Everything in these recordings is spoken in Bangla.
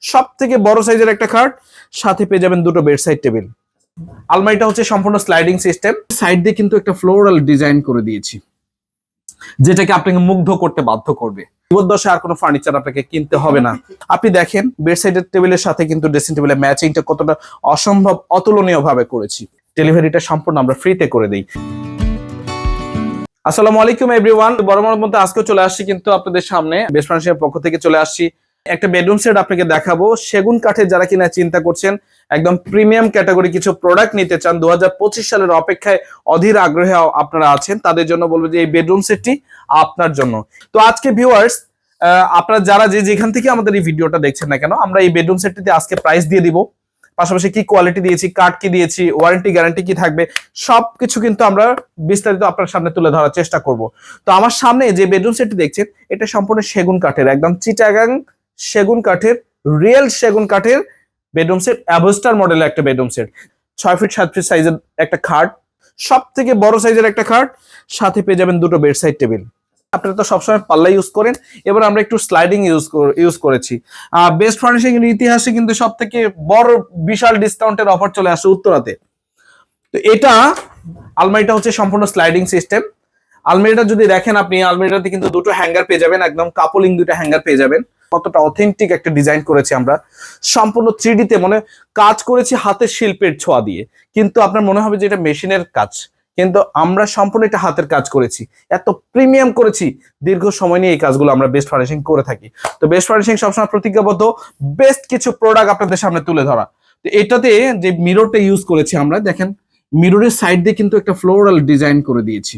সবথেকে বড় সাইজের একটা খাট, সাথে পেয়ে যাবেন দুটো বেড সাইড টেবিল। আলমারিটা হচ্ছে সম্পূর্ণ স্লাইডিং সিস্টেম, সাইড দিয়ে কিন্তু একটা ফ্লোরাল ডিজাইন করে দিয়েছি, যেটাকে আপনাকে মুগ্ধ করতে বাধ্য করবে। জীবদ্দশায় আর কোনো ফার্নিচার আপনাকে কিনতে হবে না। আপনি দেখেন বেড সাইডের টেবিলের সাথে কিন্তু ড্রেসিং টেবিলের ম্যাচিংটা কতটা অসম্ভব অতুলনীয় ভাবে করেছি। ডেলিভারিটা সম্পূর্ণ আমরা ফ্রিতে করে দিই। আসসালামু আলাইকুম এভরিওয়ান, বরাবরের মধ্যে আজকে চলে আসছি কিন্তু আপনাদের সামনে বেস্ট ফার্নিচারের পক্ষ থেকে চলে আসছি। একটা বেডরুম সেট আপনাকে দেখাবো সেগুন কাঠের, যারা কিনা চিন্তা করছেন একদম প্রিমিয়াম ক্যাটাগরি কিছু প্রোডাক্ট নিতে চান, 2025 সালের অপেক্ষায় অধীর আগ্রহে আপনারা আছেন, তাদের জন্য বলবো যে এই বেডরুম সেটটি আপনার জন্য। তো আজকে ভিউয়ার্স, আপনারা যারা যেখান থেকে আমাদের এই ভিডিওটা দেখছেন না কেন, আমরা এই বেডরুম সেটটিতে আজকে প্রাইস দিয়ে দিব, পাশাপাশি কি কোয়ালিটি দিয়েছি, কাঠ কি দিয়েছি, ওয়ারেন্টি গ্যারান্টি কি থাকবে, সবকিছু কিন্তু আমরা বিস্তারিত আপনার সামনে তুলে ধরার চেষ্টা করব। তো আমার সামনে যে বেডরুম সেটটি দেখছেন, এটা সম্পূর্ণ সেগুন কাঠের, একদম চিটাগাং সেগুন কাঠের, রিয়েল সেগুন কাঠের বেডরুম সেট, অ্যাভোস্টার মডেলের একটা বেডরুম সেট। 6 ফিট 7 ফিট সাইজের একটা খাট, সব থেকে বড় সাইজের একটা খাট, সাথে পেয়ে যাবেন দুটো বেড সাইড টেবিল। আপনারা তো সবসময় পাল্লা ইউজ করেন, এবার আমরা একটু স্লাইডিং ইউজ করেছি। বেস্ট ফার্নিশিং এর ইতিহাসে কিন্তু সব থেকে বড় বিশাল ডিসকাউন্টের অফার চলে আসে উত্তরাতে। তো এটা আলমারিটা হচ্ছে সম্পূর্ণ স্লাইডিং সিস্টেম। আলমারিটা যদি দেখেন আপনি, আলমারিটাতে কিন্তু দুটো হ্যাঙ্গার পেয়ে যাবেন, একদম কাপলিং দুটো হ্যাঙ্গার পেয়ে যাবেন। কতটা অথেন্টিক একটা ডিজাইন করেছি আমরা, সম্পূর্ণ 3D তে মানে কাজ করেছি হাতের শিল্পের ছোঁয়া দিয়ে, কিন্তু আপনার মনে হবে যে এটা মেশিনের কাজ, কিন্তু আমরা সম্পূর্ণ একটা হাতের কাজ করেছি, এত প্রিমিয়াম করেছি। দীর্ঘ সময় নিয়ে এই কাজগুলো আমরা বেস্ট ফার্নিশিং করে থাকি। তো বেস্ট ফার্নিশিং সবসময় প্রতিজ্ঞাবদ্ধ বেস্ট কিছু প্রোডাক্ট আপনাদের সামনে তুলে ধরা। তো এটাতে যে মিররটা ইউজ করেছি আমরা, দেখেন মিররের সাইড দিয়ে কিন্তু একটা ফ্লোরাল ডিজাইন করে দিয়েছি,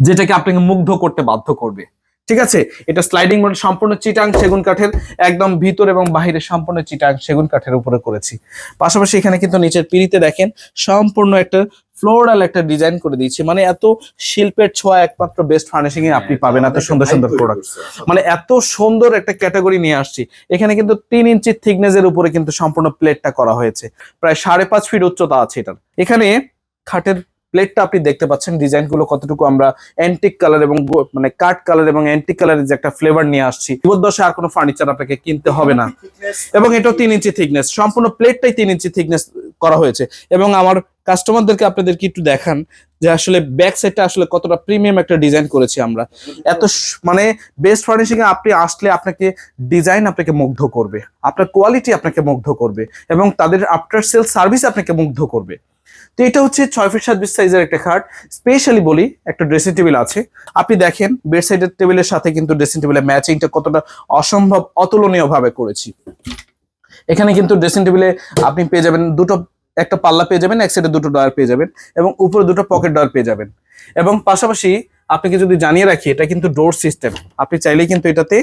যেটাকে আপনাকে মুগ্ধ করতে বাধ্য করবে। ঠিক আছে, এটা স্লাইডিং মডেল, সম্পূর্ণ চিটাং সেগুন কাঠের, একদম ভিতর এবং বাহিরে সম্পূর্ণ চিটাং সেগুন কাঠের উপরে করেছি। পাশাপাশি এখানে কিন্তু নিচের পিড়িতে দেখেন সম্পূর্ণ একটা ফ্লোরাল একটা ডিজাইন করে দিয়েছি, মানে এত শিল্পের ছোঁয়া একমাত্র বেস্ট ফার্নিশিং এ আপনি পাবেন। এত সুন্দর সুন্দর প্রোডাক্ট, মানে এত সুন্দর একটা ক্যাটাগরি নিয়ে আসছি। এখানে কিন্তু 3 ইঞ্চি থিকনেসের উপরে কিন্তু সম্পূর্ণ প্লেটটা করা হয়েছে, প্রায় 5.5 ফিট উচ্চতা আছে এটার। এখানে খাটের প্লেটটা আপনি দেখতে পাচ্ছেন, ডিজাইন গুলো কতটুকু আমরা অ্যান্টিক কালার এবং মানে কাঠ কালার এবং অ্যান্টিক কালারের যে একটা ফ্লেভার নিয়ে আসছি। জীবদ্দশায় আর কোনো ফার্নিচার আপনাকে কিনতে হবে না। এবং এটাও 3 ইঞ্চি থিকনেস, সম্পূর্ণ প্লেটটাই 3 ইঞ্চি থিকনেস করা হয়েছে। এবং আমার কাস্টমারদেরকে আপনাদেরকে একটু দেখান যে আসলে ব্যাক সাইডটা আসলে কতটা প্রিমিয়াম একটা ডিজাইন করেছি আমরা। এত মানে বেস্ট ফার্নিশিং এ আপনি আসলে আপনাকে ডিজাইন আপনাকে মুগ্ধ করবে, আপনার কোয়ালিটি আপনাকে মুগ্ধ করবে, এবং তাদের আফটার সেল সার্ভিস আপনাকে মুগ্ধ করবে। তো এটা হচ্ছে 6 ফিট 7 ফিট সাইজের একটা খাট। স্পেশালি বলি, একটা ড্রেসিং টেবিল আছে। আপনি দেখেন বেড সাইডের টেবিলের সাথে কিন্তু ড্রেসিং টেবিলের ম্যাচিংটা কতটা অসম্ভব অতুলনীয় ভাবে করেছি। এখানে কিন্তু ড্রেসিং টেবিলে আপনি পেয়ে যাবেন দুটো, একটা পাল্লা পেয়ে যাবেন, এক সাইডে দুটো ডয়ার পেয়ে যাবেন, এবং উপরে দুটো পকেট ডয়ার পেয়ে যাবেন। এবং পাশাপাশি আপনাকে যদি জানিয়ে রাখি, এটা কিন্তু ডোর সিস্টেম। আপনি চাইলেই কিন্তু এটাতে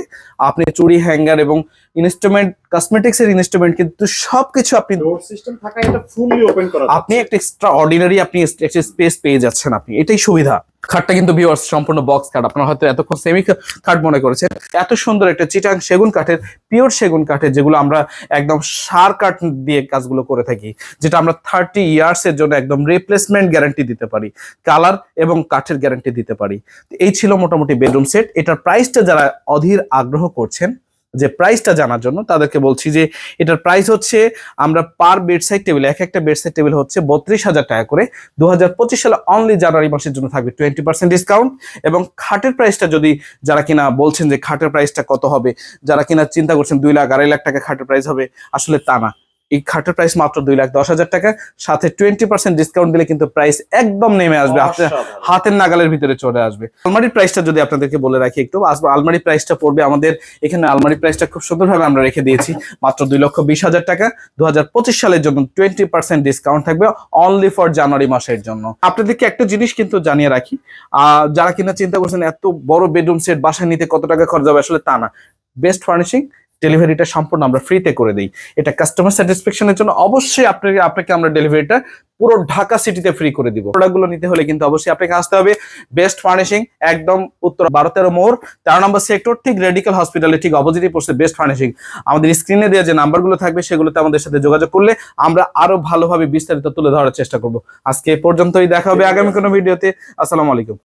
আপনি চুড়ি, হ্যাঙ্গার এবং ইনস্ট্রুমেন্ট, কসমেটিক্স এর ইনস্ট্রুমেন্ট কিন্তু সবকিছু আপনি ডোর সিস্টেম থাকায় এটা ফুললি ওপেন করা, আপনি একটা এক্সট্রা অর্ডিনারি আপনি একটা স্পেস পেয়ে যাচ্ছেন আপনি, এটাই সুবিধা। খাটটা কিন্তু ভিউয়ার্স সম্পূর্ণ বক্স খাট, আপনারা হয়তো এতক্ষণ সেমি খাট মনে করেছেন। এত সুন্দর একটা চিটাং সেগুন কাঠের, পিওর সেগুন কাঠের, যেগুলো আমরা একদম সার কাঠ দিয়ে কাজগুলো করে থাকি, যেটা আমরা 30 ইয়ার্স এর জন্য একদম রিপ্লেসমেন্ট গ্যারান্টি দিতে পারি, কালার এবং কাঠের গ্যারান্টি দিতে পারি। এই ছিল মোটামুটি বেডরুম সেট। এটার প্রাইসটা যারা অধীর আগ্রহ করছেন যে প্রাইসটা জানার জন্য, তাদেরকে বলছি যে এটার প্রাইস হচ্ছে, আমরা পার বেড সাইড টেবিল, এক একটা বেড সাইড টেবিল হচ্ছে 32,000 টাকা করে। 2025 সালে অনলি জানুয়ারি মাসের জন্য থাকবে 20% ডিসকাউন্ট। এবং খাটের প্রাইসটা যদি, যারা কিনা বলছেন যে খাটের প্রাইসটা কত হবে, যারা কিনা চিন্তা করছেন 2 লাখ 2.5 লাখ টাকা খাটের প্রাইস হবে, আসলে তা না। এই খাটের প্রাইস মাত্র 2,10,000 টাকা, সাথে 20% ডিসকাউন্ট দিলে কিন্তু প্রাইস একদম নেমে আসবে, আপনার হাতের নাগালের ভিতরে চলে আসবে। আলমারির প্রাইসটা যদি আপনাদেরকে বলে রাখি একটু, আলমারি প্রাইসটা পড়বে আমাদের এখানে, আলমারি প্রাইসটা খুব সুন্দরভাবে আমরা রেখে দিয়েছি মাত্র 2,20,000 টাকা। 2025 সালের জন্য 20% ডিসকাউন্ট থাকবে অনলি ফর জানুয়ারি মাসের জন্য। আপনাদেরকে একটা জিনিস কিন্তু জানিয়ে রাখি, যারা কিনা চিন্তা করছেন এত বড় বেডরুম সেট বাসায় নিতে কত টাকা খরচ হবে, আসলে তা না। বেস্ট ফার্নিশিং ডেলিভারিটা সম্পূর্ণ আমরা ফ্রিতে করে দিই। এটা কাস্টমার স্যাটিসফ্যাকশনের জন্য অবশ্যই আপনাকে আমরা ডেলিভারিটা পুরো ঢাকা সিটিতে ফ্রি করে দিব। প্রোডাক্টগুলো নিতে হলে কিন্তু অবশ্যই আপনাকে আসতে হবে বেস্ট ফার্নিশিং, একদম উত্তর 12-13 মোড় 13 নম্বর সেক্টর, ঠিক রেডিক্যাল হসপিটালের ঠিক অপোজিটে পড়ছে বেস্ট ফার্নিশিং। আমাদের স্ক্রিনে দেওয়া যে নাম্বারগুলো থাকবে সেগুলোতে আমাদের সাথে যোগাযোগ করলে আমরা আরো ভালোভাবে বিস্তারিত তুলে ধরার চেষ্টা করব। আজকে এ পর্যন্তই, দেখা হবে আগামী কোনো ভিডিওতে। আসসালামু আলাইকুম।